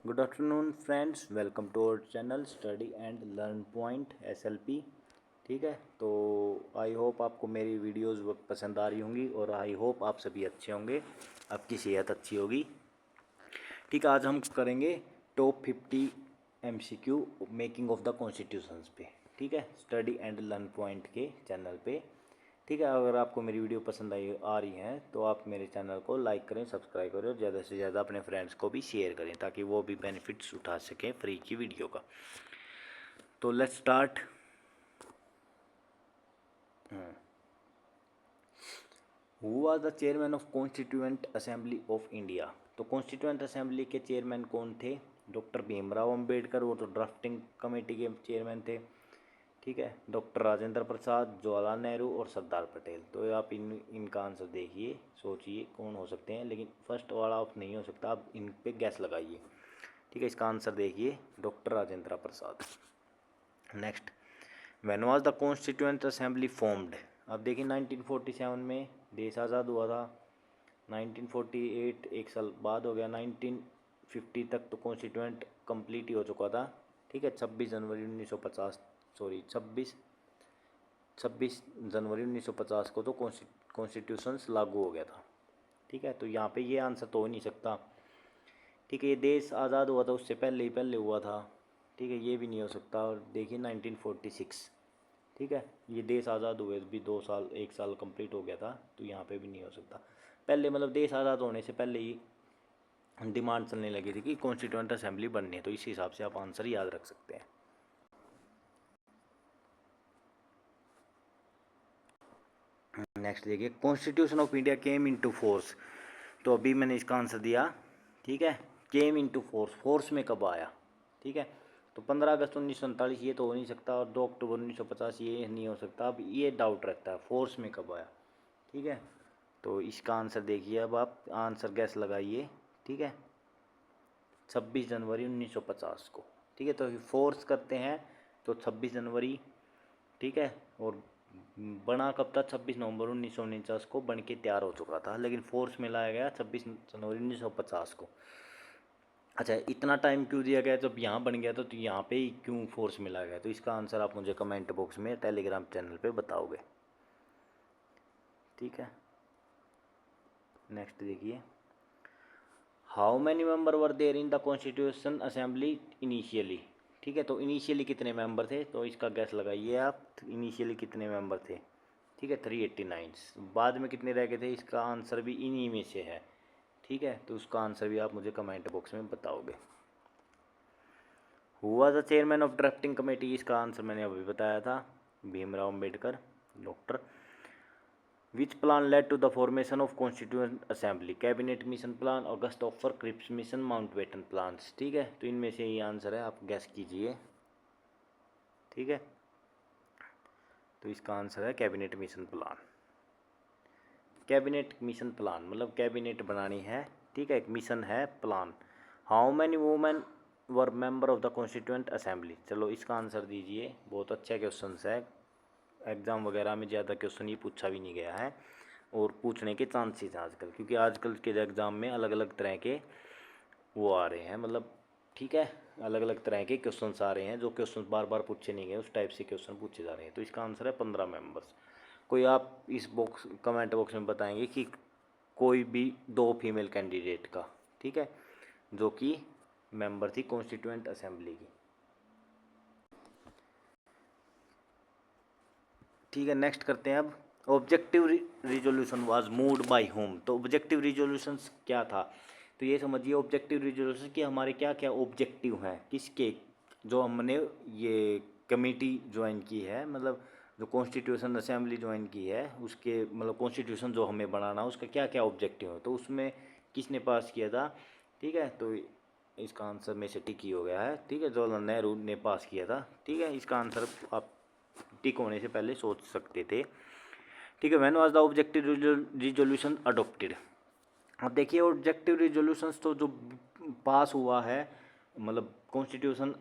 Good afternoon friends, welcome to our channel study and learn point SLP। ठीक है, तो आई hope आपको मेरी वीडियोस पसंद आ रही होंगी और आई होप आप सभी अच्छे होंगे, आपकी सेहत अच्छी होगी। ठीक है, आज हम करेंगे top 50 MCQ making of the constitutions पे। ठीक है, स्टडी एंड लर्न पॉइंट के चैनल पे। ठीक है, अगर आपको मेरी वीडियो पसंद आ रही है तो आप मेरे चैनल को लाइक करें, सब्सक्राइब करें और ज़्यादा से ज़्यादा अपने फ्रेंड्स को भी शेयर करें ताकि वो भी बेनिफिट्स उठा सकें फ्री की वीडियो का। तो let's start. Who was the chairman of constituent assembly of India. तो कॉन्स्टिट्यूएंट असेंबली के चेयरमैन कौन थे? डॉक्टर भीमराव अंबेडकर, वो तो ड्राफ्टिंग कमेटी के चेयरमैन थे। ठीक है, डॉक्टर राजेंद्र प्रसाद, जवाहरलाल नेहरू और सरदार पटेल। तो आप इनका आंसर देखिए, सोचिए कौन हो सकते हैं, लेकिन फर्स्ट वाला आप नहीं हो सकता, आप इन पे गैस लगाइए। ठीक है, इसका आंसर देखिए doctor Rajendra Prasad. Next, when was the constituent assembly formed. अब देखिए 1947 में देश आज़ाद हुआ था। 1948 एक साल बाद हो गया। 1950 तक तो कॉन्स्टिट्यूएंट कंप्लीट ही हो चुका था। ठीक है, 26 जनवरी 1950 सॉरी 26 जनवरी 1950 को तो कॉन्स्टिट्यूशंस लागू हो गया था। ठीक है, तो यहाँ पे ये आंसर तो हो नहीं सकता। ठीक है, ये देश आज़ाद हुआ था उससे पहले हुआ था। ठीक है, ये भी नहीं हो सकता। और देखिए 1946। ठीक है, ये देश आज़ाद हुए भी 2 साल 1 साल कंप्लीट हो गया था, तो यहाँ पे भी नहीं हो सकता। पहले मतलब देश आज़ाद होने से पहले ही डिमांड चलने लगी थी कि कॉन्स्टिट्यूएंट असेंबली बननी है, तो इस हिसाब से आप आंसर याद रख सकते हैं। नेक्स्ट देखिए, constitution of India came into force. तो अभी मैंने इसका आंसर दिया। ठीक है, केम इनटू फोर्स, फोर्स में कब आया? ठीक है, तो 15 अगस्त 1947 ये तो हो नहीं सकता, और 2 अक्टूबर 1950 ये नहीं हो सकता। अब ये डाउट रहता है फोर्स में कब आया। ठीक है, तो इसका आंसर देखिए, अब आप आंसर गैस लगाइए। ठीक है, 26 जनवरी 1950 को। ठीक है, तो फोर्स करते हैं तो 26 जनवरी। ठीक है, और बना कब था? 26 नवंबर 1949 को बन के तैयार हो चुका था, लेकिन फोर्स में लाया गया 26 जनवरी 1950 को। अच्छा, इतना टाइम क्यों दिया गया? जब यहाँ बन गया था तो यहाँ पे ही क्यों फोर्स में लाया गया? तो इसका आंसर आप मुझे कमेंट बॉक्स में टेलीग्राम चैनल पे बताओगे। ठीक है, नेक्स्ट देखिए, how many member were there in the constitution assembly initially. ठीक है, तो इनिशियली कितने मेंबर थे? तो इसका गैस लगाइए आप, इनिशियली कितने मेंबर थे? ठीक है, 389। बाद में कितने रह गए थे? इसका आंसर भी इन्हीं में से है। ठीक है, तो उसका आंसर भी आप मुझे कमेंट बॉक्स में बताओगे। Who was the chairman of drafting committee. इसका आंसर मैंने अभी बताया था, Bhimrao Ambedkar doctor. Which plan led to the formation of constituent assembly. Cabinet mission plan, August offer, Cripps mission, Mountbatten plans. ठीक है, तो इनमें से ये आंसर है, आप गैस कीजिए। ठीक है, तो इसका आंसर है cabinet mission plan. Cabinet mission plan मतलब कैबिनेट बनानी है। ठीक है, एक मिशन है, plan. How many women were member of the constituent assembly. चलो इसका आंसर दीजिए, बहुत अच्छा क्वेश्चन है। एग्ज़ाम वगैरह में ज़्यादा क्वेश्चन ये पूछा भी नहीं गया है, और पूछने के चांसेस हैं आजकल, क्योंकि आजकल के एग्ज़ाम में अलग अलग तरह के वो आ रहे हैं, मतलब ठीक है, अलग अलग तरह के क्वेश्चन आ रहे हैं, जो क्वेश्चन बार बार पूछे नहीं गए उस टाइप से क्वेश्चन पूछे जा रहे हैं। तो इसका आंसर है 15 मेंबर्स। कोई आप इस बॉक्स कमेंट बॉक्स में बताएंगे कि कोई भी 2 फीमेल कैंडिडेट का, ठीक है, जो कि मेंबर थी कॉन्स्टिट्यूएंट असेंबली की। ठीक है, नेक्स्ट करते हैं अब। Objective resolution was moved by home. तो ऑब्जेक्टिव रिजोल्यूशंस क्या था? तो ये समझिए, ऑब्जेक्टिव रिजोल्यूशन कि हमारे क्या क्या ऑब्जेक्टिव हैं, किसके, जो हमने ये कमेटी ज्वाइन की है, मतलब जो कॉन्स्टिट्यूशन असेंबली ज्वाइन की है उसके, मतलब कॉन्स्टिट्यूशन जो हमें बनाना उसका क्या क्या ऑब्जेक्टिव है, तो उसमें किसने पास किया था? ठीक है, तो इसका आंसर में से टिक ही हो गया है। ठीक है, जवाहरलाल नेहरू ने पास किया था। ठीक है, इसका आंसर आप टिक होने से पहले सोच सकते थे। ठीक है, when was the objective resolution adopted. अब देखिए, ऑब्जेक्टिव रिजोल्यूशंस तो जो पास हुआ है, मतलब कॉन्स्टिट्यूशन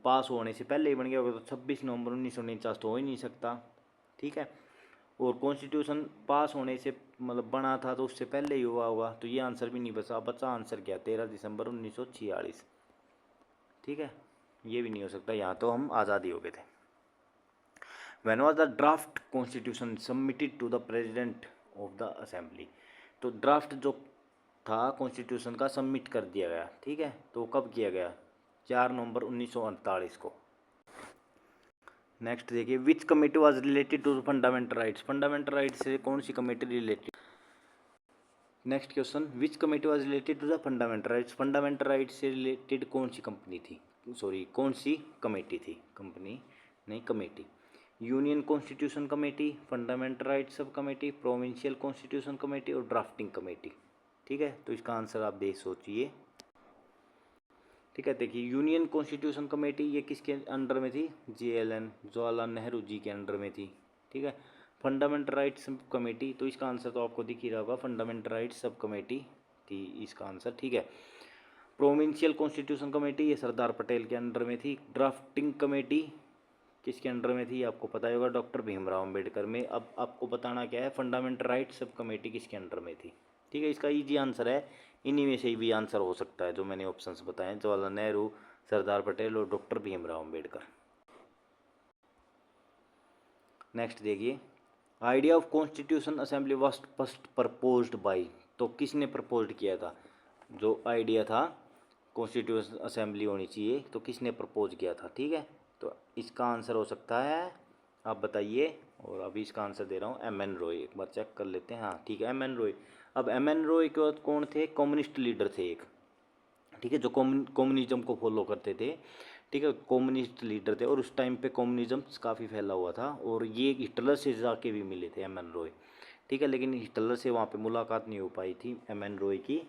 पास होने से पहले ही बन गया होगा, तो 26 नवंबर 1949 तो हो ही नहीं सकता। ठीक है, और कॉन्स्टिट्यूशन पास होने से मतलब बना था तो उससे पहले ही हुआ होगा, तो ये आंसर भी नहीं बचा। बचा आंसर क्या, 13 दिसंबर 1946। ठीक है, ये भी नहीं हो सकता, यहाँ तो हम आज़ादी हो गए थे। When was the draft constitution submitted to the president of the assembly? तो ड्राफ्ट जो था कॉन्स्टिट्यूशन का सबमिट कर दिया गया, ठीक है, तो कब किया गया, 4 नवंबर 1948 को। नेक्स्ट देखिए, which committee was related to fundamental rights? Fundamental rights से कौन सी committee related? Next question, which committee was related to the fundamental rights? Fundamental rights से रिलेटेड कौन सी कंपनी थी, सॉरी कौन सी कमेटी थी, कंपनी नहीं committee. Union constitution committee, fundamental rights sub committee, provincial constitution committee और ड्राफ्टिंग कमेटी। ठीक है, तो इसका आंसर आप देख सोचिए। ठीक है, देखिए यूनियन कॉन्स्टिट्यूशन कमेटी ये किसके अंडर में थी, JLN जवाहरलाल नेहरू जी के अंडर में थी। ठीक है, फंडामेंटल राइट्स सब कमेटी, तो इसका आंसर तो आपको दिख ही रहा होगा, फंडामेंटल राइट्स सब कमेटी थी इसका आंसर। ठीक है, प्रोविंशियल कॉन्स्टिट्यूशन कमेटी ये सरदार पटेल के अंडर में थी। ड्राफ्टिंग कमेटी किसके अंडर में थी, आपको पता ही होगा, डॉक्टर भीमराव अम्बेडकर में। अब आपको बताना क्या है, फंडामेंटल राइट्स सब कमेटी किसके अंडर में थी। ठीक है, इसका इजी आंसर है, इन्हीं में से ही भी आंसर हो सकता है जो मैंने ऑप्शंस बताए, जवाहरलाल नेहरू, सरदार पटेल और डॉक्टर भीमराव अम्बेडकर। नेक्स्ट देखिए, idea of constitution assembly was first proposed by, तो किसने प्रपोज किया था, जो आइडिया था कॉन्स्टिट्यूशन असेंबली होनी चाहिए, तो किसने प्रपोज किया था। ठीक है, तो इसका आंसर हो सकता है, आप बताइए, और अभी इसका आंसर दे रहा हूँ MN रॉय। एक बार चेक कर लेते हैं, हाँ ठीक है MN रॉय। अब MN रॉय के बाद कौन थे, कम्युनिस्ट लीडर थे एक, ठीक है, जो कम्युनिज्म को फॉलो करते थे। ठीक है, कम्युनिस्ट लीडर थे, और उस टाइम पे कम्युनिज्म काफ़ी फैला हुआ था, और ये हिटलर से जाके भी मिले थे MN रॉय। ठीक है, लेकिन हिटलर से वहाँ पे मुलाकात नहीं हो पाई थी MN रॉय की।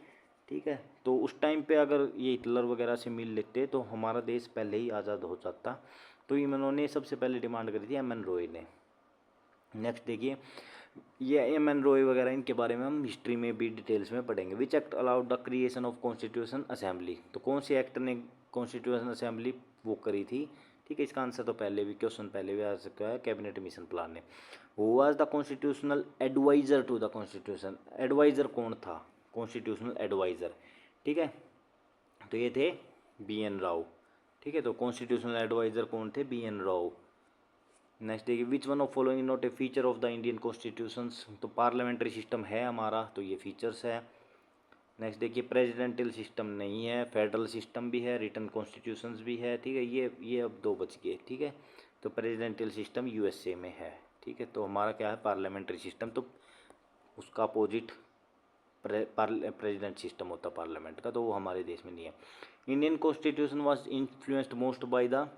ठीक है, तो उस टाइम पे अगर ये हिटलर वगैरह से मिल लेते तो हमारा देश पहले ही आज़ाद हो जाता। तो इन्होंने सबसे पहले डिमांड करी थी MN रॉय ने। नेक्स्ट देखिए, ये MN रॉय वगैरह इनके बारे में हम हिस्ट्री में भी डिटेल्स में पढ़ेंगे। Which act allowed the creation of constitution assembly, तो कौन से एक्ट ने कॉन्स्टिट्यूशन असेंबली वो करी थी। ठीक है, इसका आंसर तो पहले भी क्वेश्चन पहले भी आ सकता है, कैबिनेट मिशन प्लान ने। Who was the constitutional adviser to the constitution, adviser कौन था, कॉन्स्टिट्यूशनल एडवाइजर। ठीक है, तो ये थे BN राव। ठीक है, तो कॉन्स्टिट्यूशनल एडवाइजर कौन थे, BN राव। नेक्स्ट देखिए, which one of following not a feature of the Indian constitutions, तो पार्लियामेंट्री सिस्टम है हमारा, तो ये फीचर्स है। नेक्स्ट देखिए, प्रेसिडेंशियल सिस्टम नहीं है, फेडरल सिस्टम भी है, रिटन कॉन्स्टिट्यूशंस भी है। ठीक है, ये अब दो बच गए। ठीक है, तो प्रेसिडेंशियल सिस्टम USA में है। ठीक है, तो हमारा क्या है, पार्लियामेंट्री सिस्टम, तो उसका अपोजिट प्रेसिडेंट सिस्टम होता पार्लियामेंट का, तो वो हमारे देश में नहीं है। Indian constitution was influenced most by the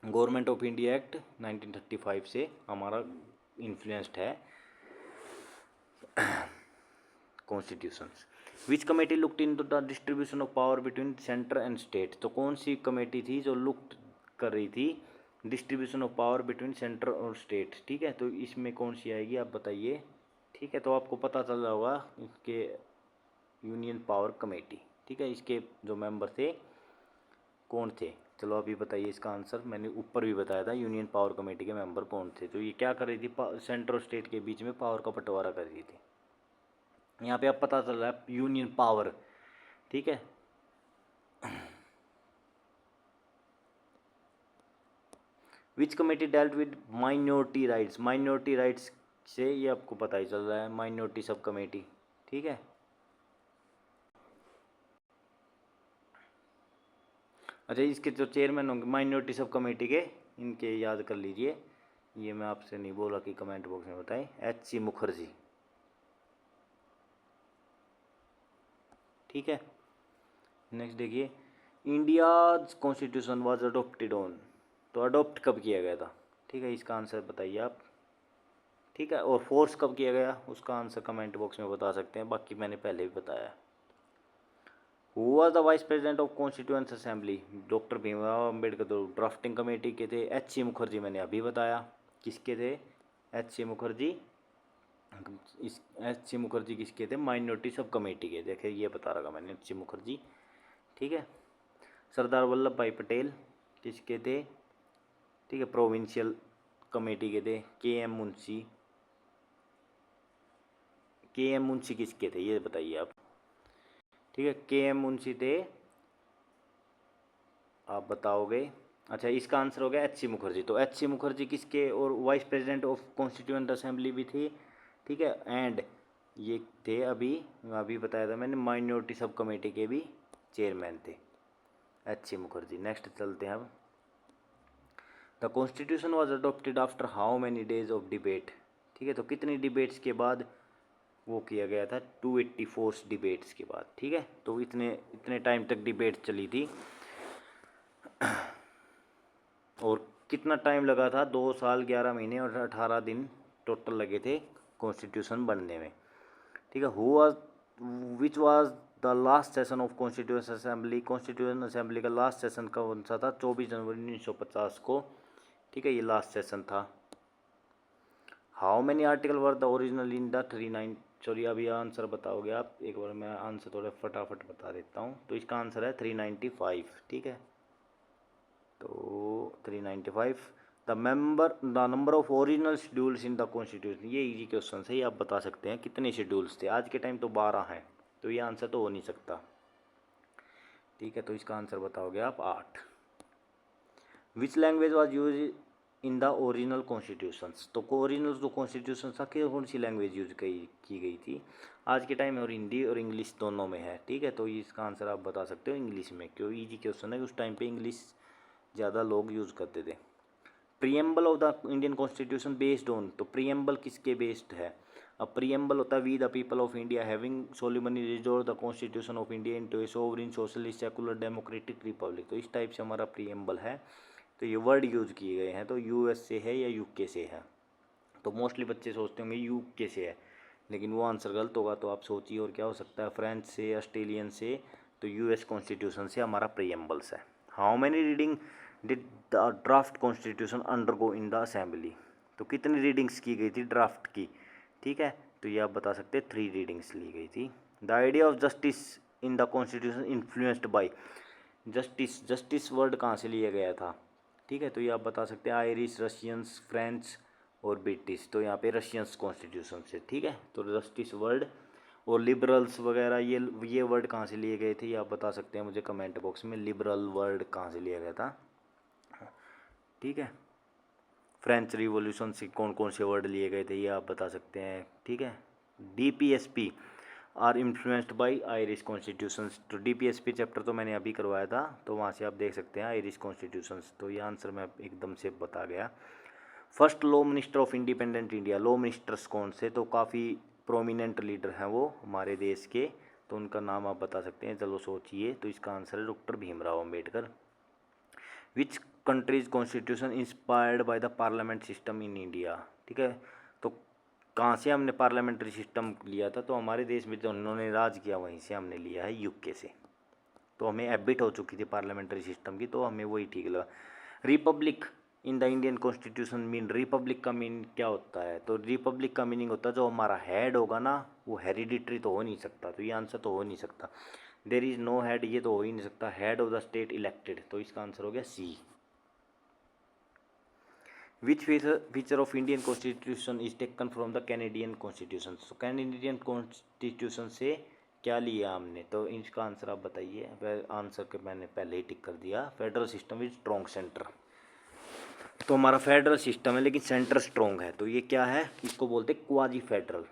government of India act 1935 से हमारा इन्फ्लुएंस्ड है constitutions. Which committee looked into the distribution of power between centre and state, तो कौन सी कमेटी थी जो लुक्ड कर रही थी distribution of power between centre और स्टेट। ठीक है, तो इसमें कौन सी आएगी, आप बताइए। ठीक है, तो आपको पता चल रहा होगा इसके यूनियन पावर कमेटी। ठीक है, इसके जो मेंबर थे कौन थे, चलो अभी बताइए इसका आंसर। मैंने ऊपर भी बताया था यूनियन पावर कमेटी के मेंबर कौन थे, तो ये क्या कर रही थी, सेंटर और स्टेट के बीच में पावर का बंटवारा कर रही थी। यहाँ पे अब पता चल रहा है यूनियन पावर। ठीक है, विच committee dealt with minority rights, minority rights से ये आपको पता ही चल रहा है, माइनॉरिटी सब कमेटी। ठीक है, अच्छा इसके जो चेयरमैन होंगे माइनॉरिटी सब कमेटी के, इनके याद कर लीजिए, ये मैं आपसे नहीं बोला कि कमेंट बॉक्स में बताएं, HC मुखर्जी। ठीक है, नेक्स्ट देखिए, India constitution was adopted on, तो अडोप्ट कब किया गया था। ठीक है, इसका आंसर बताइए आप। ठीक है, और फोर्स कब किया गया, उसका आंसर कमेंट बॉक्स में बता सकते हैं, बाकी मैंने पहले भी बताया। Who was the vice president of constituent assembly, doctor Bhimrao Ambedkar, तो ड्राफ्टिंग कमेटी के थे। HC मुखर्जी मैंने अभी बताया किसके थे, HC मुखर्जी। इस HC मुखर्जी किसके थे, माइनॉरिटी सब कमेटी के, देखिए ये बता रहा मैंने, HC मुखर्जी। ठीक है, सरदार वल्लभ भाई पटेल किसके थे, ठीक है, प्रोविंशियल कमेटी के थे। KM मुंशी KM मुंशी किसके थे ये बताइए आप। ठीक है, KM मुंशी थे, आप बताओगे। अच्छा, इसका आंसर हो गया HC मुखर्जी। तो HC मुखर्जी किसके और vice president of constituent assembly भी थी। ठीक है, एंड ये थे अभी बताया था मैंने, माइनॉरिटी सब कमेटी के भी चेयरमैन थे HC मुखर्जी। नेक्स्ट चलते हैं अब। The constitution was adopted after how many days of debate. ठीक है, तो कितनी डिबेट्स के बाद वो किया गया था, 284 डिबेट्स के बाद। ठीक है, तो इतने इतने टाइम तक डिबेट चली थी। और कितना टाइम लगा था, 2 साल 11 महीने और 18 दिन टोटल लगे थे कॉन्स्टिट्यूशन बनने में। ठीक है, which was the last session of constitution assembly. Constitution assembly का लास्ट सेशन कौन सा था, 24 जनवरी 1950 को। ठीक है, ये लास्ट सेशन था। How many article were the original in the 39, sorry अभी आंसर बताओगे आप, एक बार मैं आंसर थोड़ा फटाफट बता देता हूँ। तो इसका आंसर है 395। ठीक है, तो 395। The number of original schedules in the constitution, ये इजी क्वेश्चन है, ये आप बता सकते हैं कितने शेड्यूल्स थे। आज के टाइम तो 12 हैं, तो ये आंसर तो हो नहीं सकता। ठीक है, तो इसका आंसर बताओगे आप 8। Which language was use in the original constitutions. तो ओरिजिनल जो कॉन्स्टिट्यूशन था कौन सी लैंग्वेज यूज की गई थी आज के टाइम में, और हिंदी और इंग्लिश दोनों में है। ठीक है, तो इसका आंसर आप बता सकते हो इंग्लिश में, क्यों इजी क्वेश्चन है, उस टाइम पे इंग्लिश ज़्यादा लोग यूज़ करते थे। Preamble of the Indian constitution based on, तो प्रियम्बल किसके बेस्ड है। अब प्रियम्बल होता है we the people of India having solemnly resolve the constitution of India into a sovereign socialist secular democratic republic. तो इस टाइप से हमारा प्रियम्बल है। तो ये वर्ड यूज किए गए हैं, तो US से है या UK से है। तो मोस्टली बच्चे सोचते होंगे UK से है, लेकिन वो आंसर गलत होगा। तो आप सोचिए और क्या हो सकता है, फ्रेंच से, ऑस्ट्रेलियन से। तो US कॉन्स्टिट्यूशन से हमारा प्रियम्बल्स है। How many reading did the draft constitution undergo in the assembly. तो कितनी रीडिंग्स की गई थी ड्राफ्ट की। ठीक है, तो ये आप बता सकते हैं 3 रीडिंग्स ली गई थी। The idea of justice in the constitution influenced by. Justice word कहाँ से लिया गया था। ठीक है, तो ये आप बता सकते हैं आयरिश, रशियंस, फ्रेंच और ब्रिटिश। तो यहाँ पे रशियंस कॉन्स्टिट्यूशन से। ठीक है, तो जस्टिस वर्ड और लिबरल्स वगैरह ये वर्ड कहाँ से लिए गए थे, ये आप बता सकते हैं मुझे कमेंट बॉक्स में, लिबरल वर्ड कहाँ से लिया गया था। ठीक है, फ्रेंच रिवॉल्यूशन से कौन कौन से वर्ड लिए गए थे, ये आप बता सकते हैं। ठीक है, DPSP are influenced by Irish constitutions. तो DPSP चैप्टर तो मैंने अभी करवाया था, तो वहाँ से आप देख सकते हैं आयरिश कॉन्स्टिट्यूशंस। तो ये आंसर मैं एकदम से बता गया। First law minister of independent India. Law ministers कौन से, तो काफ़ी प्रोमिनेंट लीडर हैं वो हमारे देश के, तो उनका नाम आप बता सकते हैं। चलो सोचिए, तो इसका आंसर है doctor Bhimrao Ambedkar. Which countries constitution inspired by the parliament system in India. ठीक है, तो कहाँ से हमने पार्लियामेंट्री सिस्टम लिया था, तो हमारे देश में जो उन्होंने राज किया वहीं से हमने लिया है, UK से। तो हमें हैबिट हो चुकी थी पार्लियामेंट्री सिस्टम की, तो हमें वही ठीक लगा। Republic in the Indian constitution mean, Republic का मीन क्या होता है, तो रिपब्लिक का मीनिंग होता है जो हमारा हेड होगा ना वो हेरिडिटरी तो हो नहीं सकता। तो ये आंसर तो हो नहीं सकता। देर इज़ नो हेड, ये तो हो ही नहीं सकता। Head of the state elected, तो इसका आंसर हो गया C। Which feature of Indian constitution is taken from the Canadian constitution. तो कैनेडियन कॉन्स्टिट्यूशन से क्या लिया हमने, तो इसका आंसर आप बताइए। आंसर के मैंने पहले ही टिक कर दिया, federal system with strong centre. तो हमारा फेडरल सिस्टम है लेकिन सेंटर स्ट्रॉन्ग है, तो ये क्या है, इसको बोलते हैं क्वाजी फेडरल।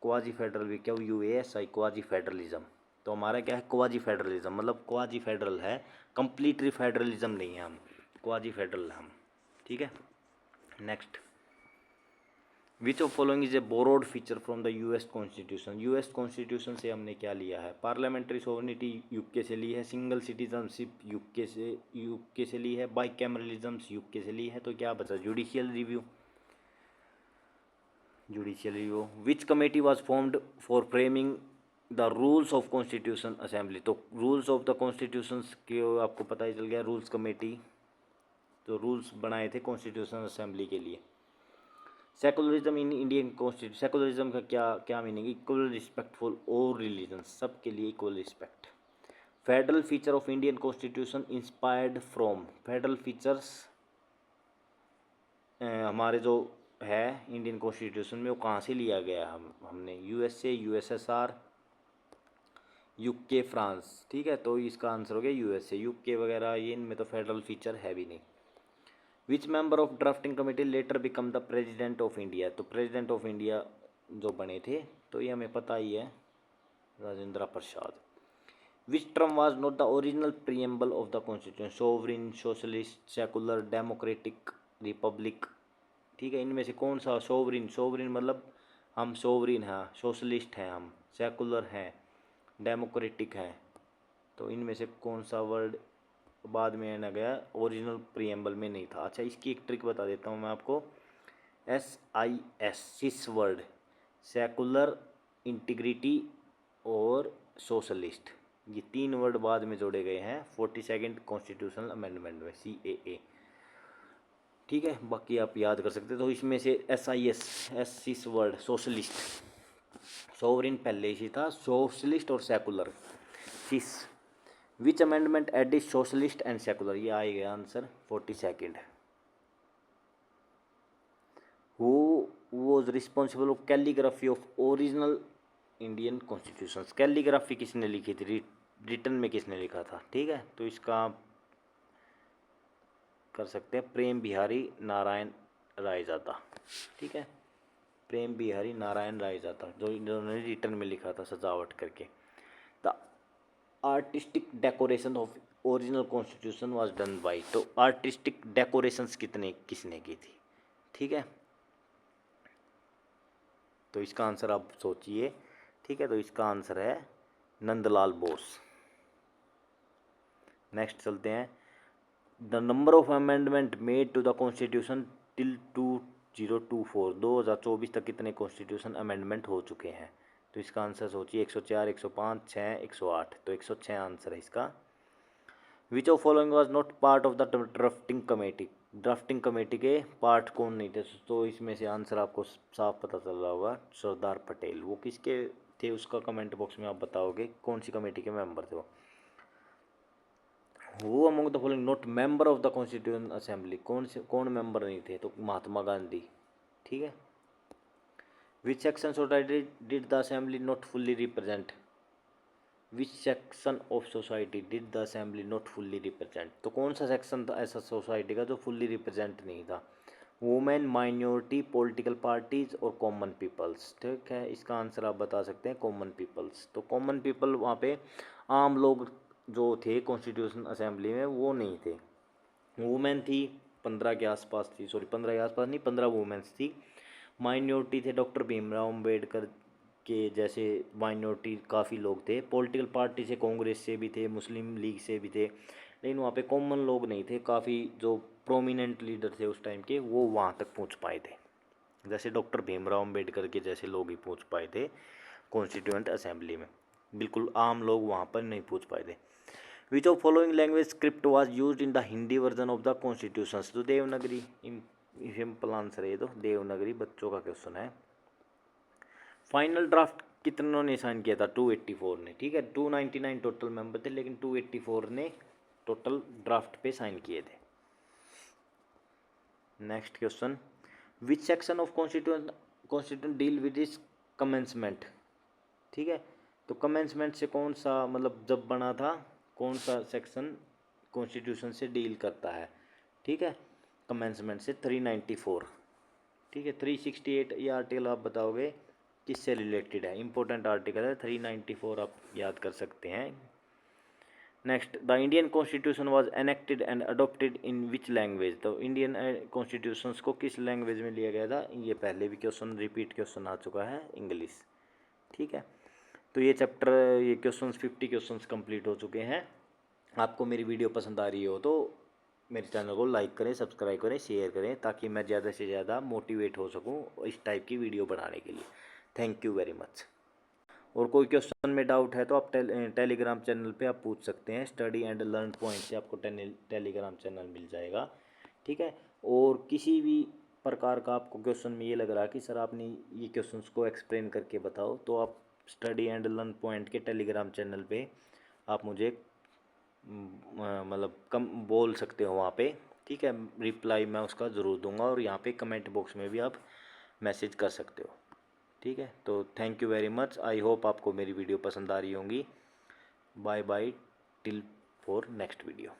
क्वाजी फेडरल भी क्या, UASI क्वाजी फेडरलिज्म। तो हमारा क्या है, क्वाजी फेडरलिज्म, मतलब क्वाजी फेडरल है, कंप्लीटली फेडरलिज्म नहीं है हम, क्वाजी फेडरल हम। ठीक है, next. Which of following is a borrowed feature from the US constitution. US constitution से हमने क्या लिया है, पार्लियामेंट्री सोवरेनिटी UK से ली है, सिंगल सिटीजनशिप UK से ली है, बाइकैमरलिज्म UK से ली है। तो क्या बचा, judicial review. Which committee was formed for framing the rules of constitution assembly. तो रूल्स ऑफ द कॉन्स्टिट्यूशन के आपको पता ही चल गया, रूल्स कमेटी, तो रूल्स बनाए थे कॉन्स्टिट्यूशन असेंबली के लिए। Secularism in Indian constitution, secularism का क्या क्या meaning, equal respect for all religion, सबके लिए equal respect. Federal feature of Indian constitution inspired from, federal features हमारे जो है इंडियन कॉन्स्टिट्यूशन में वो कहाँ से लिया गया हमने यूएसए, यूएसएसआर, यूके, फ्रांस। ठीक है, तो इसका आंसर हो गया यूएसए। यूके वगैरह ये इनमें तो फेडरल फीचर है भी नहीं। Which member of drafting committee later become the president of India, तो प्रेसिडेंट ऑफ इंडिया जो बने थे तो ये हमें पता ही है, Rajendra Prasad. Which term was not the original preamble of the constitution, sovereign, socialist, secular, democratic, republic. ठीक है, इनमें से कौन सा सोवरिन, सोवरिन मतलब हम सोवरिन हैं, सोशलिस्ट हैं हम, सेकुलर हैं, डेमोक्रेटिक हैं, तो इनमें से कौन सा वर्ड बाद में आना गया, ओरिजिनल प्रीएम्बल में नहीं था। अच्छा, इसकी एक ट्रिक बता देता हूँ मैं आपको। SIS, सिस वर्ड, सेकुलर, इंटीग्रिटी और सोशलिस्ट, ये 3 वर्ड बाद में जोड़े गए हैं 42nd कॉन्स्टिट्यूशनल अमेंडमेंट में, CAA। ठीक है, बाकी आप याद कर सकते, तो इसमें से SIS, सिस वर्ड, सोशलिस्ट, सोवरिन पहले ही था, सोशलिस्ट और सेकुलर, सिस। Which amendment added socialist and secular, ये आएगा answer 42nd। Who was responsible of calligraphy of original Indian constitution, calligraphy किसने लिखी थी, रिटर्न में किसने लिखा था। ठीक है, तो इसका आप कर सकते हैं प्रेम बिहारी नारायण रायजादा। ठीक है, प्रेम बिहारी नारायण रायजादा, जो इन्होंने रिटर्न में लिखा था सजावट करके। The artistic decoration of original constitution was done by, तो आर्टिस्टिक डेकोरेशंस किसने की थी। ठीक है, तो इसका आंसर आप सोचिए। ठीक है, तो इसका आंसर है नंदलाल बोस। नेक्स्ट चलते हैं। The number of amendment made to the constitution till 2024, 2024 तक कितने कॉन्स्टिट्यूशन अमेंडमेंट हो चुके हैं, तो इसका आंसर सोचिए। 104, 105, 6, 108, तो 106 आंसर है इसका। Which of following was not part of the drafting committee, drafting committee के पार्ट कौन नहीं थे, तो इसमें से आंसर आपको साफ पता चल रहा होगा, सरदार पटेल। वो किसके थे उसका कमेंट बॉक्स में आप बताओगे कौन सी कमेटी के मेंबर थे वो। Who among the following not member of the constitution assembly, कौन मेंबर नहीं थे, तो महात्मा गांधी। ठीक है, which section society did the assembly not fully represent, which section of society did the assembly not fully represent, तो कौन सा सेक्शन था ऐसा सोसाइटी का जो फुल्ली रिप्रेजेंट नहीं था। वुमेन, माइनॉरिटी, पॉलिटिकल पार्टीज और कॉमन पीपल्स। ठीक है, इसका आंसर आप बता सकते हैं कॉमन पीपल्स। तो कॉमन पीपल वहाँ पे आम लोग जो थे कॉन्स्टिट्यूशन असेंबली में वो नहीं थे। वुमेन थी 15 के आसपास थी, सॉरी 15 के आसपास नहीं, 15 वुमेन्स थी। माइनॉरिटी थे डॉक्टर भीमराव अम्बेडकर के जैसे माइनॉरिटी काफ़ी लोग थे। पॉलिटिकल पार्टी से कांग्रेस से भी थे, मुस्लिम लीग से भी थे, लेकिन वहाँ पे कॉमन लोग नहीं थे। काफ़ी जो प्रोमिनेंट लीडर थे उस टाइम के वो वहाँ तक पहुँच पाए थे, जैसे डॉक्टर भीमराव अम्बेडकर के जैसे लोग ही पहुँच पाए थे कॉन्स्टिट्यूएंट असेंबली में, बिल्कुल आम लोग वहाँ पर नहीं पहुँच पाए थे। Which of following language script was used in the Hindi version of the constitution, तो देवनागरी, सिंपल आंसर है, तो देवनागरी बच्चों का क्वेश्चन है। फाइनल ड्राफ्ट कितनों ने साइन किया था, 284 ने। ठीक है, 299 टोटल मेंबर थे, लेकिन 284 ने टोटल ड्राफ्ट पे साइन किए थे। Next question, which section of constitution deal with this commencement. ठीक है, तो कमेंसमेंट से कौन सा मतलब जब बना था, कौन सा सेक्शन कॉन्स्टिट्यूशन से डील करता है। ठीक है, कमेंसमेंट से 394। ठीक है, 368 ये आर्टिकल आप बताओगे किससे रिलेटेड है, इंपॉर्टेंट आर्टिकल है 394, आप याद कर सकते हैं। Next, the Indian constitution was enacted and adopted in which language, तो इंडियन कॉन्स्टिट्यूशंस को किस लैंग्वेज में लिया गया था, ये पहले भी क्वेश्चन रिपीट क्वेश्चन आ चुका है, इंग्लिश। ठीक है, तो ये चैप्टर, ये क्वेश्चंस 50 क्वेश्चंस कंप्लीट हो चुके हैं। आपको मेरी वीडियो पसंद आ रही हो तो मेरे चैनल को लाइक करें, सब्सक्राइब करें, शेयर करें, ताकि मैं ज़्यादा से ज़्यादा मोटिवेट हो सकूं इस टाइप की वीडियो बनाने के लिए। Thank you very much. और कोई क्वेश्चन में डाउट है तो आप टेलीग्राम चैनल पे आप पूछ सकते हैं, स्टडी एंड लर्न पॉइंट से आपको टेलीग्राम चैनल मिल जाएगा। ठीक है, और किसी भी प्रकार का आपको क्वेश्चन में ये लग रहा है कि सर आपने ये क्वेश्चंस को एक्सप्लेन करके बताओ, तो आप स्टडी एंड लर्न पॉइंट के टेलीग्राम चैनल पे आप मुझे मतलब कम बोल सकते हो वहाँ पे, ठीक है, रिप्लाई मैं उसका ज़रूर दूंगा, और यहाँ पे कमेंट बॉक्स में भी आप मैसेज कर सकते हो। ठीक है, तो thank you very much. I hope आपको मेरी वीडियो पसंद आ रही होंगी। Bye bye till for next video.